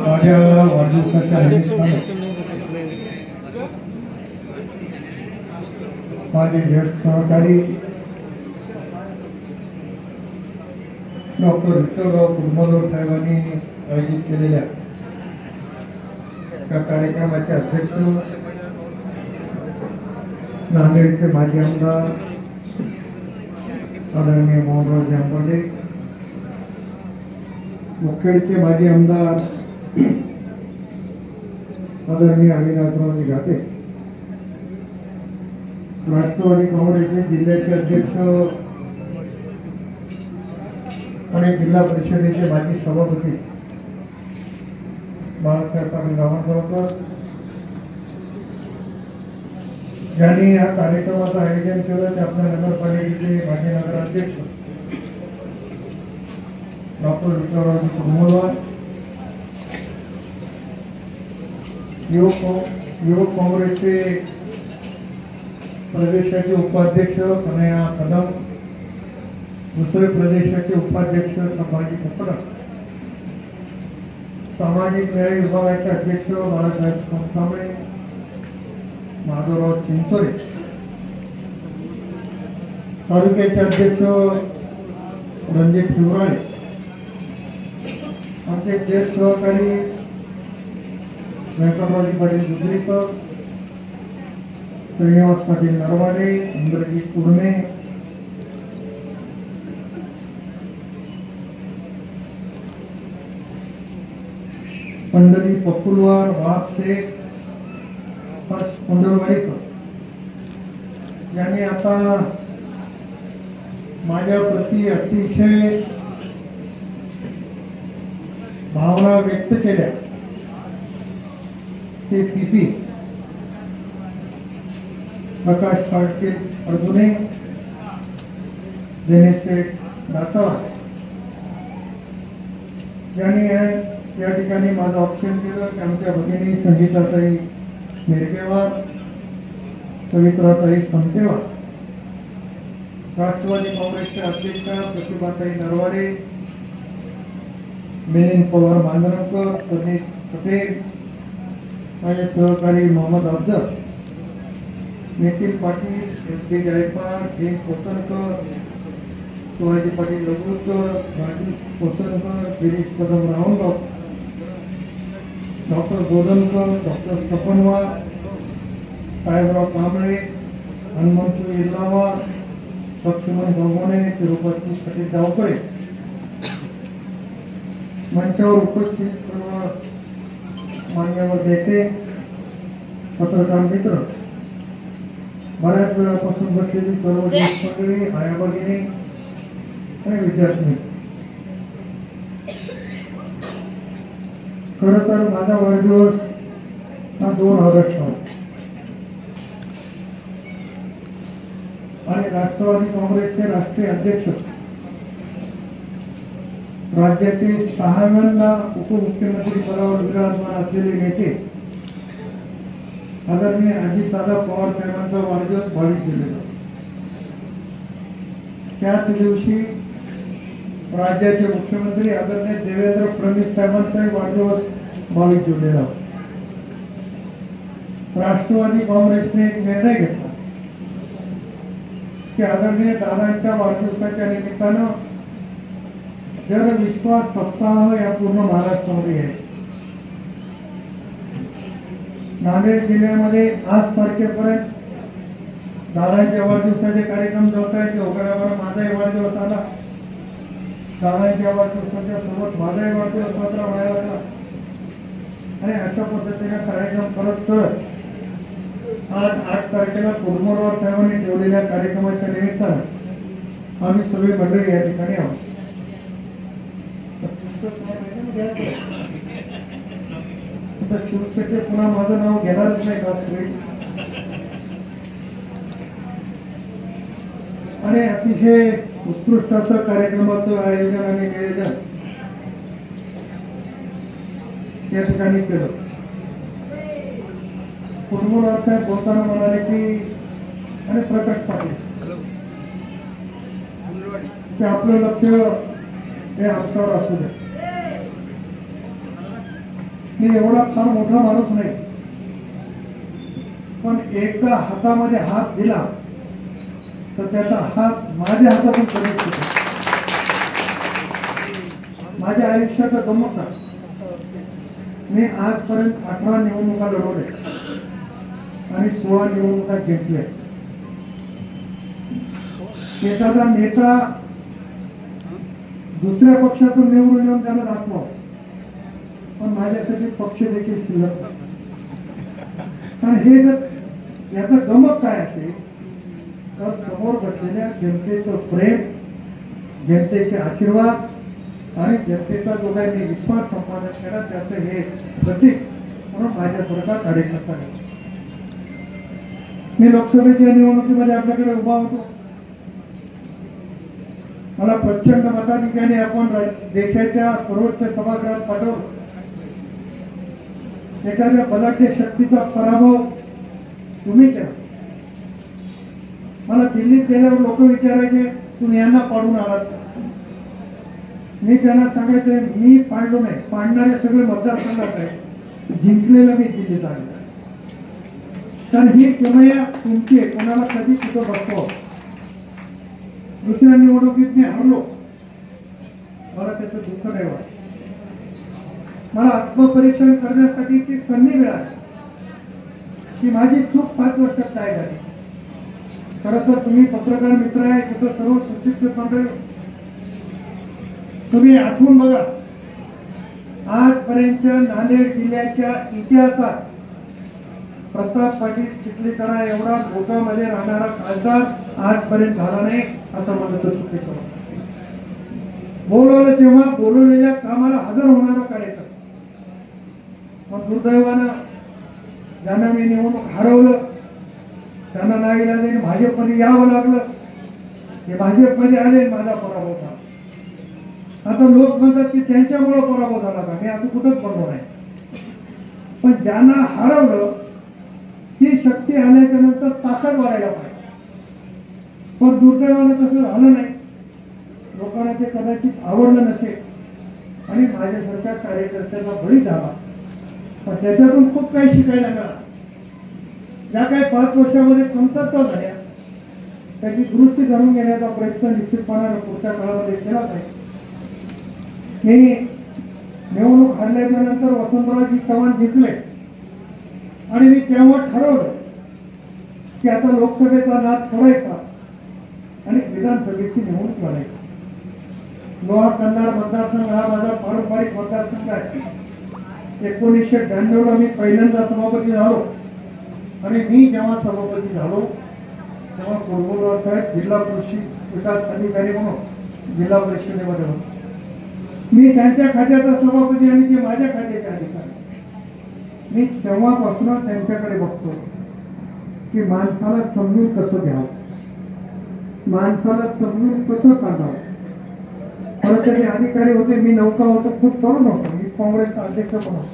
माझ्या वाढदिवसाच्या माझे ज्येष्ठ सहकारी डॉक्टर विठ्ठलराव कुर्मलवार साहेबांनी आयोजित केलेल्या त्या कार्यक्रमाचे अध्यक्ष नांदेडचे माजी आमदार आदरणीय मोहनराव जांभळे, मुखेडचे माजी आमदार आदरणीय अविनाशराव घाटे, राष्ट्रवादी काँग्रेसचे जिल्ह्याचे अध्यक्ष आणि जिल्हा परिषदेचे माजी सभापती बाळासाहेब पाटील गावणगावकर, ज्यांनी या कार्यक्रमाचं आयोजन केलं ते आपल्या नगरपालिकेचे माजी नगराध्यक्ष डॉक्टर विठ्ठलराव कुर्मलवार, युवक काँग्रेसचे प्रदेशाचे उपाध्यक्ष कन्हैया कदम, दुसरे प्रदेशाचे उपाध्यक्ष संभाजी कपडा, सामाजिक न्याय विभागाचे अध्यक्ष बाळासाहेब सोनकांबळे, माधवराव चिंचोरे, तालुक्याचे अध्यक्ष रणजित शिवराळे, आमचे ज्येष्ठ सहकारी व्यंकटरावजी पाटील गुजरीकर, श्रीनिवास पाटील नरवाडे, इंद्रजीत कुर्मे, पंढरी पकुलवार, वाघशेख, हर्ष पंढरवाडीकर यांनी आता माझ्या प्रति अतिशय भावना व्यक्त केल्या ते पीपी प्रकाश पाटील अर्जुने, दिनेश दातावा यांनी या ठिकाणी माझं ऑप्शन केलं. आमच्या भगिनी संगीताताई मिरगेवार, पवित्राताई समतेवार, राष्ट्रवादी काँग्रेसचे अध्यक्ष प्रतिभाताई नरवाडे, मिलिंद पवार मांजरकर, सतीश पटेल, माझे सहकारी मोहम्मद अफजल, नितीन पाटील, एस.डी. गायकवाड, जी कोतनकर, शिवाजी पाटील लघुकर, राजू कोतनकर, गिरीश कदम रावणगाव, डॉक्टर गोदनकर, डॉक्टर सपनवार, साहेबराव कांबळे, हनुमंतू इल्लावार, लक्ष्मण भगवाने, तिरुपती सतीश गावकरे, मंचावर उपस्थित सर्व मान्यवर नेते, पत्रकार मित्र, बऱ्याच वेळापासून बसलेली सर्व ज्येष्ठ मंडळी, आया भगिनी आणि विद्यार्थी, खर तर माझा वाढदिवस हा 2 ऑगस्ट आणि राष्ट्रवादी काँग्रेसचे राष्ट्रीय अध्यक्ष, राज्याचे 6व्यांदा उपमुख्यमंत्री पदावर विराजमान असलेले नेते आदरणीय अजितदादा पवार साहेबांचा वाढदिवस 22 जुलैला. त्याच दिवशी राज्याचे मुख्यमंत्री आदरणीय देवेंद्र फडणवीस साहेबांचाही वाढदिवस 22 जुलैला. राष्ट्रवादी काँग्रेसने एक निर्णय घेतला की आदरणीय दादांच्या वाढदिवसाच्या निमित्तानं जन विश्वास सप्ताह या पूर्ण महाराष्ट्रामध्ये आहे. नांदेड जिल्ह्यामध्ये आज तारखेपर्यंत दादांच्या वाढदिवसाचे कार्यक्रम चालत आहेत. योगायोगाला माझाही वाढदिवस आला, दादांच्या वाढदिवसाच्या सोबत माझाही वाढदिवस मात्र व्हायला लागला आणि अशा पद्धतीने कार्यक्रम करत करत आज 8 तारखेला कुर्मलवार साहेबांनी ठेवलेल्या कार्यक्रमाच्या निमित्तानं आम्ही सगळी मंडळी या ठिकाणी आहोत. शिवसेनेचे पुन्हा माझं नाव घेणारच नाही का आणि अतिशय उत्कृष्ट असं कार्यक्रमाचं आयोजन आणि नियोजन या ठिकाणी केलं. कुटुंबराव साहेब बोलताना म्हणाले की आणि प्रकाश पाटील की आपलं लक्ष हे आमच्यावर असू दे. मी एवढा फार मोठा माणूस नाही, पण एकदा हातामध्ये हात दिला तर त्याचा हात माझ्या हातातून कमी होतो. माझ्या आयुष्याचा गमक आहे. मी आजपर्यंत 18 निवडणुका लढवल्या आणि 16 निवडणुका जिंकल्या. एखादा नेता दुसऱ्या पक्षातून निवडून येऊन त्याला दाखवा, पण माझ्यासाठी पक्ष देखील शिल्लक. आणि हे जर याचं गमक काय असेल तर समोर बसलेल्या जनतेचं प्रेम, जनतेचे आशीर्वाद आणि जनतेचा जो काही मी विश्वास संपादन केला त्याचं हे प्रतीक म्हणून माझ्यासारखा कार्यकर्ता आहे. मी लोकसभेच्या निवडणुकीमध्ये आपल्याकडे उभा होतो. मला प्रचंड मताधिक्याने आपण देशाच्या सर्वोच्च सभागृहात पाठवलं. एखाद्या बलाढ्य शक्तीचा पराभव तुम्ही केला. मला दिल्लीत गेल्यावर लोक विचारायचे तुम्ही यांना पाडून आलात का? मी त्यांना सांगायचे मी पाडलो नाही, पाडणारे सगळे मतदारसंघात आहे, जिंकलेलं मी दिल्लीत आले. तर ही किमया तुमची आहे, कोणाला कधी कुठं बघतो. दुसऱ्या निवडणुकीत मी हरलो, मला त्याचं दुःख नाही वाटत. मला आत्मपरीक्षण करण्यासाठीची संधी मिळाली की माझी चूक 5 वर्षात काय झाली. खरं तर तुम्ही पत्रकार मित्र आहे, तिथं सर्व सुशिक्षित मंडळी, तुम्ही आठवून बघा आजपर्यंतच्या नांदेड जिल्ह्याच्या इतिहासात प्रताप पाटील चिखलीकरा एवढा भोगामध्ये राहणारा खासदार आजपर्यंत झाला नाही असं म्हणत चुकीचं. बोलवलं तेव्हा बोलवलेल्या कामाला हजर होणारा कार्यक्रम. मग दुर्दैवानं ज्यांना मी निवडणूक हरवलं त्यांना नाईलाजाने भाजपमध्ये यावं लागलं. ते भाजपमध्ये आले, माझा पराभव झाला. आता लोक म्हणतात की त्यांच्यामुळे पराभव झाला का? मी असं कुठंच बोललो नाही. पण ज्यांना हरवलं ती शक्ती आल्याच्या नंतर ताकद वाढायला पाहिजे. पण दुर्दैवानं तसं झालं नाही. लोकांना ते कदाचित आवडलं नसेल आणि माझ्यासारख्या कार्यकर्त्याचा बळी झाला. पण त्याच्यातून खूप काही शिकायला मिळालं. ज्या काही 5 वर्षामध्ये कमतरता झाल्या त्याची दुरुस्ती करून घेण्याचा प्रयत्न निश्चितपणाने पुढच्या काळामध्ये केला पाहिजे. मी निवडणूक हरल्याच्या नंतर वसंतरावजी चव्हाण जिंकले आणि मी तेव्हा ठरवलं की आता लोकसभेचा नाद सोडायचा आणि विधानसभेची निवडणूक लढायची. लोहा कन्नड मतदारसंघ हा माझा पारंपरिक मतदारसंघ आहे. 1992 ला मी पहिल्यांदा सभापती झालो आणि मी जेव्हा सभापती झालो तेव्हा कुटुंबराव साहेब जिल्हा कृषी विकास अधिकारी म्हणून जिल्हा परिषदेमध्ये होते. मी त्यांच्या खात्याचा सभापती आणि ते माझ्या खात्याचे अधिकारी. मी तेव्हापासून त्यांच्याकडे बघतो की माणसाला समजून कसं घ्यावं, माणसाला समजून कसं सांगावं. परत ते अधिकारी होते, मी नौका होतो, खूप तरुण होतो, मी काँग्रेसचा अध्यक्ष पण होतो.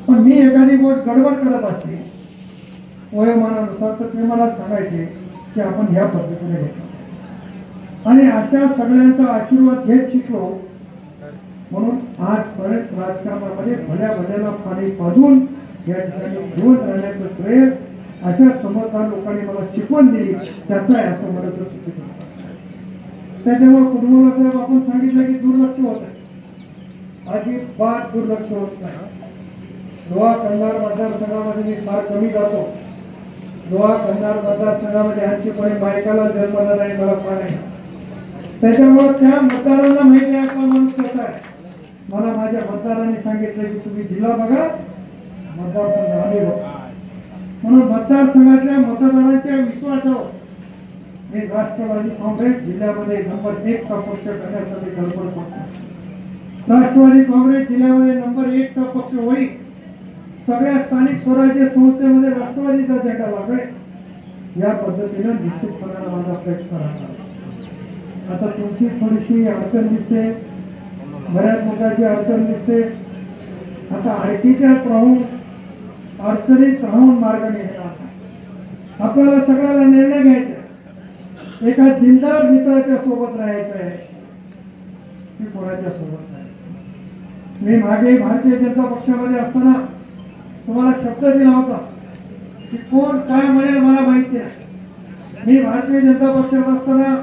पण मी एखादी गोष्ट गडबड करत असली वयोमानानुसार तर ते मला सांगायचे की आपण ह्या पद्धतीने घेतो. आणि अशा सगळ्यांचा आशीर्वाद घेत शिकलो. म्हणून आजपर्यंत राजकारणामध्ये भल्या भल्याला पाणी पाजून या ठिकाणी जीवन राहण्याचं श्रेय अशा समर्थान लोकांनी मला शिकवण दिली त्याचा आहे असं म्हणत चुकीचं. त्याच्यामुळे कुटुंबाला साहेब आपण सांगितलं की दुर्लक्ष होत आहे. अजिबात दुर्लक्ष होत नाही. लोहा कन्नड मतदारसंघामध्ये मी फार कमी जातो. लोहा कन्नड मतदारसंघामध्ये आणखी कोणी बायकाला जन्मला नाही, मला फार आहे. त्याच्यामुळे त्या मतदारांना माहिती आहे का माणूस कसा आहे. मला माझ्या मतदारांनी सांगितलं की तुम्ही जिल्हा बघा, मतदारसंघ आले बघा. म्हणून मतदारसंघातल्या मतदारांच्या विश्वासावर मी राष्ट्रवादी काँग्रेस जिल्ह्यामध्ये नंबर 1 चा पक्ष करण्यासाठी धडपड करतो. राष्ट्रवादी काँग्रेस जिल्ह्यामध्ये नंबर 1 चा पक्ष होईल. सगळ्या स्थानिक स्वराज्य संस्थेमध्ये राष्ट्रवादीचा झेंडा लागेल या पद्धतीने निश्चितपणाने माझा प्रयत्न राहणार. आता तुमची थोडीशी अडचण दिसते, बऱ्याच लोकांची अडचण दिसते. आता आणखी त्यात राहून अडचणीत राहून मार्ग निघणार नाही. आपल्याला सगळ्याला निर्णय घ्यायचा, एका दिलदार मित्राच्या सोबत राहायचं आहे की कोणाच्या सोबत नाही. मी मागे भारतीय जनता पक्षामध्ये असताना तुम्हाला शब्द दिला होता की कोण काय म्हणेल मला माहिती नाही. मी भारतीय जनता पक्षात असताना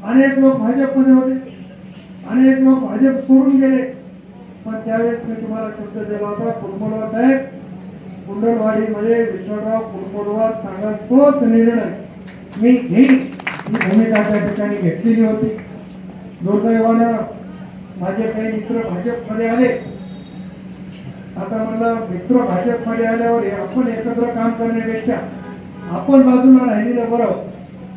अनेक लोक भाजपमध्ये होते, अनेक लोक भाजप सोडून गेले, पण त्यावेळेस मी तुम्हाला शब्द दिला होता, कुडमुलवार साहेब, कुंडलवाडीमध्ये विश्वराव कुडमुलवार सांगा तोच निर्णय मी घेईन ही भूमिका त्या ठिकाणी घेतलेली होती. दुर्दैवानं माझे काही मित्र भाजपमध्ये आले. आता म्हणलं मित्र भाजपमध्ये आल्यावर आपण एकत्र काम करण्यापेक्षा आपण बाजूला राहिलेलं बरं,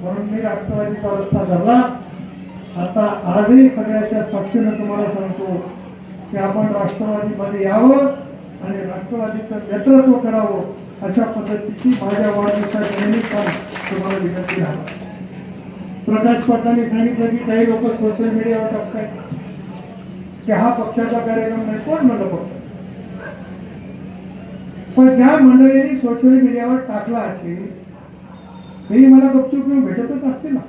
म्हणून मी राष्ट्रवादीचा रस्ता धरला. आता आजही सगळ्याच्या साक्षीनं तुम्हाला सांगतो की आपण राष्ट्रवादीमध्ये यावं आणि राष्ट्रवादीचं नेतृत्व करावं अशा पद्धतीची माझ्या वाढदिवसाच्या निमित्तानं तुम्हाला विनंती आहे. प्रकाश पाटलांनी सांगितलं की काही लोक सोशल मीडियावर टाकतात की हा पक्षाचा कार्यक्रम नाही. कोण म्हणलं पक्ष? पण ज्या मंडळींनी सोशल मीडियावर टाकला असेल तेही मला गपचूप येऊन भेटतच असते ना.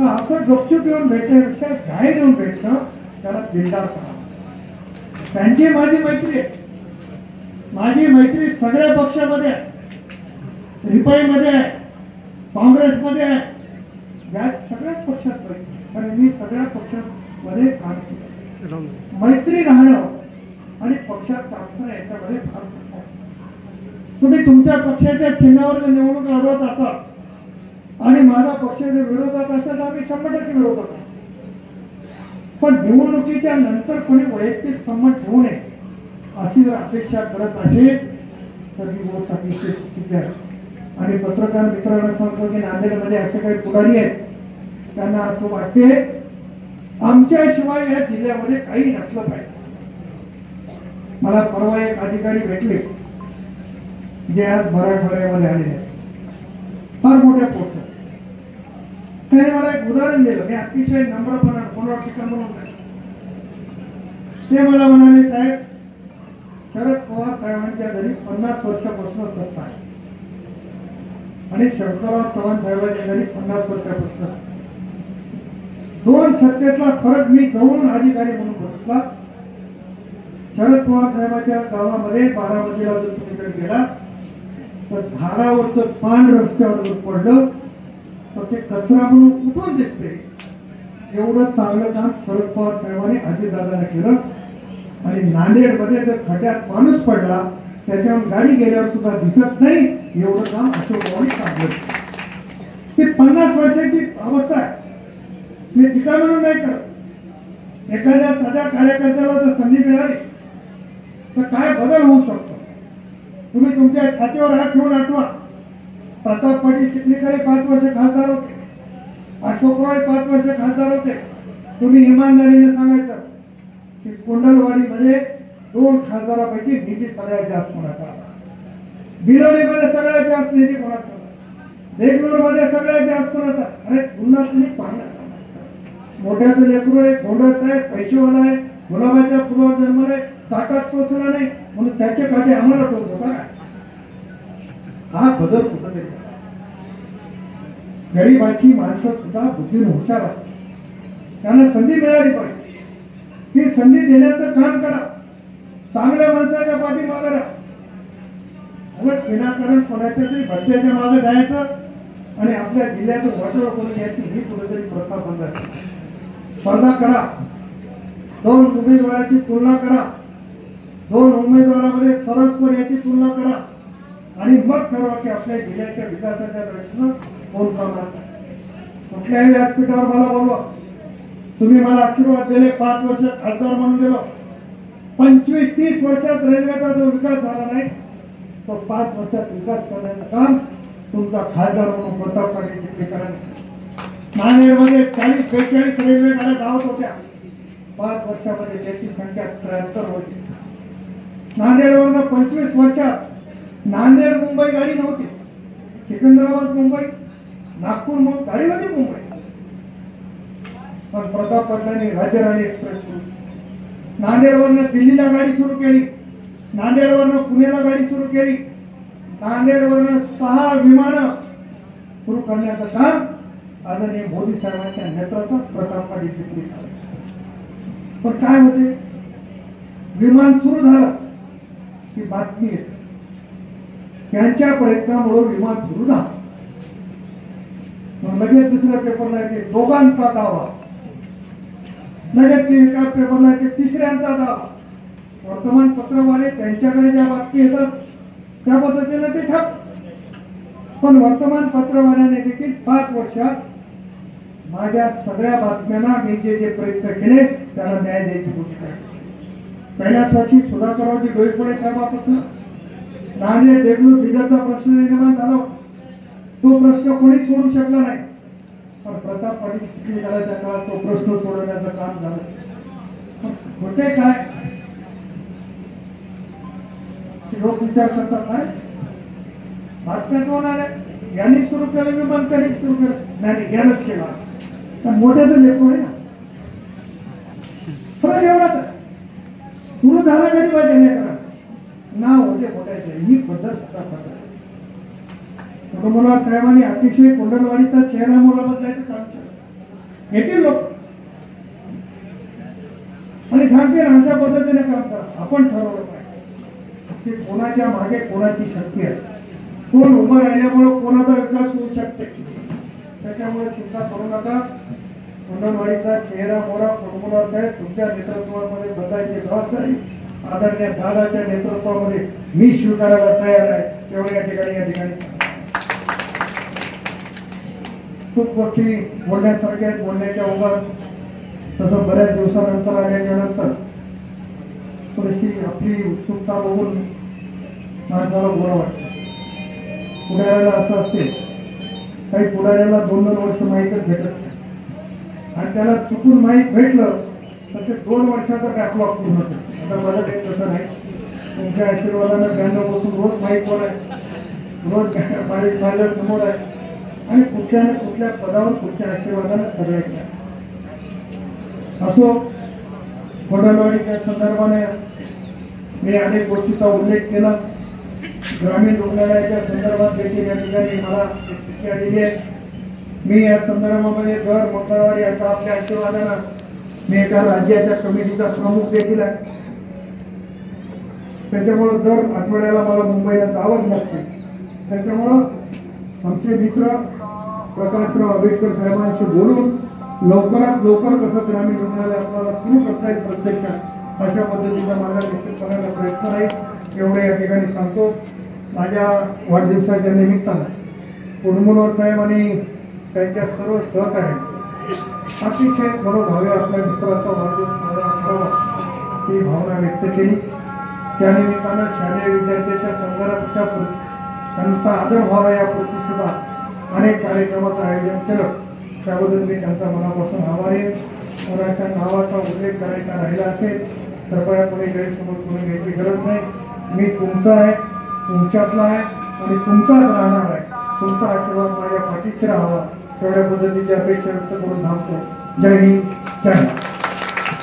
असं गपचूप येऊन भेटण्यापेक्षा जाहीर येऊन भेटणं त्याला दिलदार करा. त्यांची माझी मैत्री आहे. माझी मैत्री सगळ्या पक्षामध्ये आहे, रिपाईमध्ये आहे, काँग्रेसमध्ये आहे, या सगळ्याच पक्षात मैत्री. कारण मी सगळ्या पक्षामध्ये काम केलं. मैत्री राहणं आणि पक्षात काम करणं याच्यामध्ये फार फरक आहे. तुम्ही तुमच्या पक्षाच्या चिन्हावर जर निवडणूक लढवत असाल आणि माझा पक्षाच्या विरोधात असेल तर आम्ही 100% विरोधात आहे. पण निवडणुकीच्या नंतर कोणी वैयक्तिक संबंध ठेवू नये अशी जर अपेक्षा करत असेल तर ही गोष्ट अतिशय चुकीची आहे. आणि पत्रकार मित्रांना सांगतो की नांदेडमध्ये असे काही पुढारी आहेत, त्यांना असं वाटते आमच्याशिवाय या जिल्ह्यामध्ये काही नसलं पाहिजे. मला परवा एक अधिकारी भेटले जे आज मराठवाड्यामध्ये आलेले आहेत, फार मोठ्या पोस्ट. त्याने मला एक उदाहरण दिलं. मी अतिशय नम्रपणा कोणावर टीका म्हणून नाही. ते मला म्हणाले, साहेब शरद पवार साहेबांच्या घरी 50 वर्षापासून सत्ता आहे आणि शंकरराव चव्हाण साहेबांच्या घरी 50 वर्षापासून. दोन सत्तेतला फरक मी जवळून अधिकारी म्हणून बघितला. शरद पवार साहेबांच्या गावामध्ये बारामतीला जर तुम्ही जर गेला तर झाडावरचं पान रस्त्यावर जर पडलं तर ते कचरा म्हणून उठून दिसते. एवढं चांगलं काम शरद पवार साहेबांनी अजितदादाने केलं. आणि नांदेडमध्ये जर खड्ड्यात माणूस पडला त्याच्यावर गाडी गेल्यावर सुद्धा दिसत नाही, एवढं काम अशोक पवारांनी काढलं. ती 50 वर्षाची अवस्था आहे. मी टीका म्हणून नाही करत. एखाद्या साध्या कार्यकर्त्याला जर संधी मिळाली तर काय बदल होऊ शकतो. तुम्ही तुमच्या छातीवर हात ठेवून आठवा. प्रताप पाटील चिखलीकर 5 वर्ष खासदार होते, अशोकराव 5 वर्ष खासदार होते. तुम्ही इमानदारीने सांगायचं की कुंडलवाडीमध्ये 2 खासदारापैकी निधी सगळ्यात जास्त कोणाचा आला, बिलोलीमध्ये सगळ्यात जास्त निधी कोणाचा, बेंगलोरमध्ये सगळ्यात जास्त कोणाचा. अरे पुन्हा तुम्ही चांगला मोठ्याचं लेकरू आहे, गोंडस आहे, पैसेवाला आहे, गुलाबाच्या फुलावर जन्मलाय, ताटात पोचला नाही म्हणून त्याचे काटे आम्हाला टोचवता काय? हा बदल कुठेतरी. गरीबाची माणसं सुद्धा बुद्धीने हुशार आहेत, त्यांना संधी मिळाली पाहिजे. ती संधी देण्याचं काम करा. चांगल्या माणसाच्या पाठीमागे राहा. उगाच विनाकारण कोणाच्या तरी भत्त्याच्या मागे जायचं आणि आपल्या जिल्ह्यातून वाटोळ करून यायची ही कुठेतरी प्रथा बंद आहे. स्पर्धा करा. 2 उमेदवाराची तुलना करा. 2 उमेदवारामध्ये सरसपण याची तुलना करा आणि मग ठरवा की आपल्या जिल्ह्याच्या विकासाच्या दृष्टीनं कोण काम आहे. कुठल्याही व्यासपीठावर मला बोलवा. तुम्ही मला आशीर्वाद दिले, 5 वर्ष खासदार म्हणून गेलो. 25-30 वर्षात रेल्वेचा जो विकास झाला नाही तो 5 वर्षात विकास करण्याचं काम तुमचा खासदार म्हणून प्रताप पाटील चिखलीकरांनी. नांदेडमध्ये 40-42 रेल्वे गाड्या धावत होत्या. 5 वर्षामध्ये त्याची संख्या 73 होती. नांदेडवरनं 25 वर्षात नांदेड मुंबई गाडी नव्हती. सिकंदराबाद मुंबई, नागपूर मुंबई, गाडीमध्ये मुंबई. पण प्रताप पाटलांनी राज्यराणी एक्सप्रेस सुरू, नांदेडवरनं दिल्लीला गाडी सुरू केली. नांदेडवरनं पुण्याला गाडी सुरू केली. नांदेडवरनं 6 विमानं सुरू करण्याचं काम आदरणीय मोदी साहेबांच्या नेतृत्वात प्रताप पाटील चिखली झालं. पण काय होते, विमान सुरू झालं की बातमी येते त्यांच्या प्रयत्नामुळे विमान सुरू झालं. मग लगेच दुसऱ्या पेपरला येते दोघांचा दावा, लगेच एका पेपरला येते तिसऱ्यांचा दावा. वर्तमानपत्रवाले त्यांच्याकडे ज्या बातमी येतात त्या पद्धतीने ते छाप. पण वर्तमानपत्रवाल्याने देखील 5 वर्षात माझ्या सगळ्या बातम्यांना मी जे प्रयत्न केले त्याला न्याय द्यायची भूमिका आहे. पहिल्याच वर्षी सुधाकररावजी डोईफोडे साहेबापासून नांदेड देगलूर बिदरचा प्रश्न निर्माण झाला. तो प्रश्न कोणी सोडू शकला नाही, पण प्रताप पाटील चिखलीकरांच्या काळात तो प्रश्न सोडवण्याचं काम झालं. होते काय, लोक विचार करतात काय बातम्या कोण आल्या, यांनी सुरू केलं विमान, त्यांनी सुरू केलं नाही, यानंच केला. पण मोठ्याचं लेखो आहे ना, फरक एवढाच सुरू झाला गरीबाच्या लेकरा नाव होते मोठ्याचे. ही पद्धत कुटुंबराव साहेबांनी अतिशय कुंडलवाडीचा चेहरा मोहरा बदलायचं काम केलं. येतील लोक आणि सांगतील अशा पद्धतीने काम करा. आपण ठरवलं पाहिजे की कोणाच्या मागे कोणाची शक्ती आहे, कोण उभं राहिल्यामुळे कोणाचा विकास होऊ शकते. त्याच्यामुळे चिंता करू नका. कुंडलवाडीचा चेहरा मोहरा कुटुंबराव साहेब तुमच्या नेतृत्वामध्ये बदलायची जबाबदारी आदरणीय दादाच्या नेतृत्वामध्ये मी स्वीकारायला तयार आहे. तेवढे या ठिकाणी खूप गोष्टी बोलण्यासारख्या आहेत, बोलण्याच्या ओघात. तसं बऱ्याच दिवसानंतर आल्याच्या नंतर थोडीशी आपली उत्सुकता बघून माणसाला बरं वाटतं. पुढाऱ्याला असं असते, काही पुढाऱ्याला 2-2 वर्ष माहीतच भेटत नाही आणि त्याला चुकून माहीत भेटलं तर ते 2 वर्षाचा बॅकलॉग पूर्ण होतं. आता मला काही तसं नाही. तुमच्या आशीर्वादानं 92 पासून रोज माहीत होत आहे, रोज माहीत माझ्या समोर आहे आणि कुठल्या ना कुठल्या पदावर तुमच्या आशीर्वादानं सगळ्यात असो. कुंडलवाडीच्या संदर्भाने मी अनेक गोष्टीचा उल्लेख केला. ग्रामीण रुग्णालयाच्या संदर्भात देखील या ठिकाणी मला शिक्षा दिली आहे. मी या संदर्भामध्ये दर मंगळवारी आता आपल्या आशीर्वादानं मी एका राज्याच्या कमिटीचा प्रमुख देखील आहे. त्याच्यामुळं दर आठवड्याला मला मुंबईला जावंच लागते. त्याच्यामुळं आमचे मित्र प्रकाशराव आंबेडकर साहेबांशी बोलून लवकरात लवकर कसं ग्रामीण रुग्णालय आपल्याला सुरू करता येईल प्रत्यक्षात अशा पद्धतीचा माझा निश्चित करण्याचा प्रयत्न राहील. एवढे या ठिकाणी सांगतो. माझ्या वाढदिवसाच्या निमित्तानं कुडमुनवर साहेब आणि त्यांच्या सर्व सहकार्याने अतिशय मनोभावे आपल्या मित्राचा वाढदिवस साजरा करावा ही भावना व्यक्त केली. त्यानिमित्तानं शालेय विद्यार्थ्यांच्या संदर्भाच्या त्यांचा आदर व्हावा या सुद्धा अनेक कार्यक्रमाचं आयोजन केलं. त्याबद्दल मी त्यांचा मनापासून आभारी आहे. कोणाच्या नावाचा उल्लेख करायचा राहिला असेल कृपया कोणी गैरसमज करून घ्यायची गरज नाही. मी तुमचा आहे, तुमच्यातला आहे आणि तुमचाच राहणार आहे. तुमचा आशीर्वाद माझ्या पाठीशी राहावा एवढ्या पद्धतीची अपेक्षा व्यक्त करून थांबतो. जय हिंद, जय भारत.